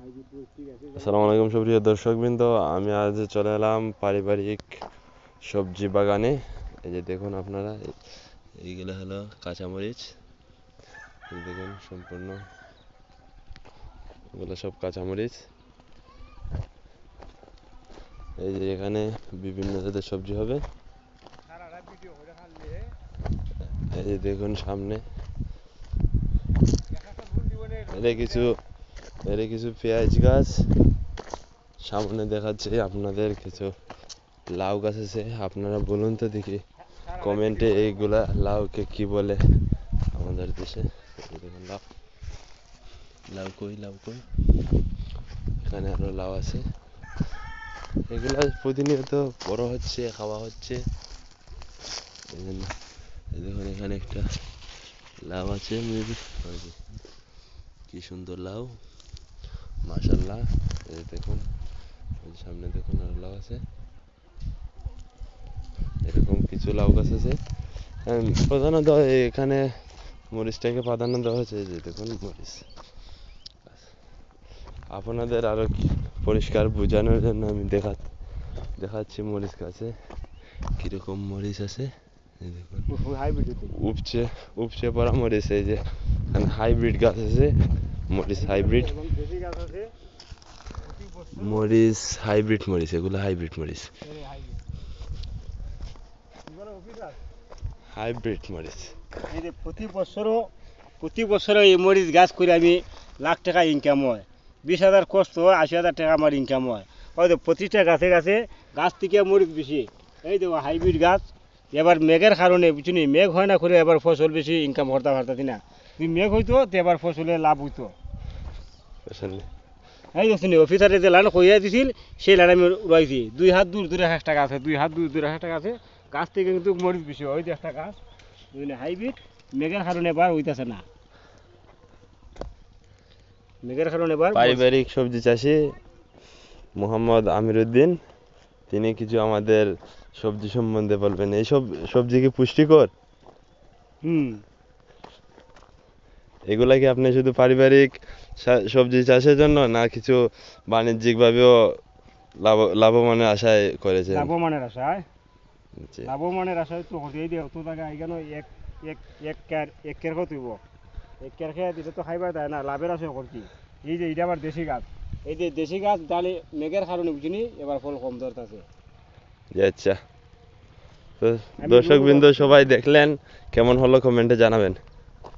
আসসালামু আলাইকুম সুপ্রিয় দর্শকবৃন্দ, আমি আজ চলে এলাম পারিবারিক সবজি বাগানে। এই যে দেখুন আপনারা, এইগুলো হলো কাঁচামরিচ। দেখুন সম্পূর্ণ এগুলো সব কাঁচামরিচ। এই যে এখানে বিভিন্ন জাতের সবজি হবে। এই যে দেখুন সামনে এর কিছু পেঁয়াজ গাছ, সামনে দেখাচ্ছে আপনাদের কিছু লাউ গাছ আছে। আপনারা বলুন তো দেখি কমেন্টে এইগুলা লাউকে কি বলে আমাদের দেশে। দেখুন লাউ, লাউ কই, লাউ কই, এখানে আরো লাউ আছে। এগুলা প্রতিনিয়ত বড় হচ্ছে, খাওয়া হচ্ছে। দেখুন এখানে একটা লাউ আছে, কি সুন্দর লাউ, মাশাআল্লাহ। এই দেখুন সামনে দেখুন আরো লাউ আছে, এরকম কিছু লাউ গাছ আছে। প্রধানত এখানে মরিচটাকে প্রাধান্য দেওয়া হয়েছে। যে দেখুন মরিচ, আপনাদের আরো পরিষ্কার বোঝানোর জন্য আমি দেখাচ্ছি মরিচ গাছে কিরকম মরিচ আছে। উপচে পড়া মরিচ। এই যে হাইব্রিড গাছ আছে, মরিচ হাইব্রিড মরিচ, এগুলো হাইব্রিড মরিচ, প্রতি বছর এই মরিচ গাছ করে আমি লাখ টাকা ইনকাম হয়, 20,000 কষ্ট হয়, 80,000 টাকা আমার ইনকাম হয়। হয়তো প্রতিটা গাছে গাছে গাছ থেকে মরিচ বেশি। এই দেখো হাইব্রিড গাছ। এবার মেঘের কারণে বুঝুনি, মেঘ হয় না করে এবার ফসল বেশি ইনকাম করতে পারতাছি না। যদি মেঘ হইতো তো এবার ফসলের লাভ হইতো। এই দেখুন অফিসারে যে লাইন কইয়া দিছিল, সেই লাইন আমি রয়েছি। 2 হাত দূর দূরে একটা গাছ আছে, 2 হাত দূর দূরে একটা গাছ আছে। গাছ থেকে কিন্তু মরিচ বেশি হয়। একটা গাছ হাইব্রিড, মেঘের কারণে এবার হইতেছে না। মেঘের কারণে এবার পারিবারিক সবজি চাষি মোহাম্মদ আমিরউদ্দিন, তিনি কিছু আমাদের সবজি সম্বন্ধে বলবেন। এই সব সবজি কি পুষ্টিকর? এগুলা কি আপনি শুধু পারিবারিক সবজি চাষের জন্য, না কিছু বাণিজ্যিক ভাবেও লাভবানের আশায় করেছেন? লাভবানের আশায় তো হতেই দিয়ে অত টাকা এখানে এক কের হইব। এক কের খেয়ে দিলে তো খাইবার দেয় না, লাভের আশায় করছি। এই যে এটা আবার দেশি গাছ, এই যে দেশি গাছ ডালে মেঘের কারণে বুঝিনি এবার ফল কম ধরতেছে। আচ্ছা, তো দর্শকবৃন্দ সবাই দেখলেন, কেমন হলো কমেন্টে জানাবেন।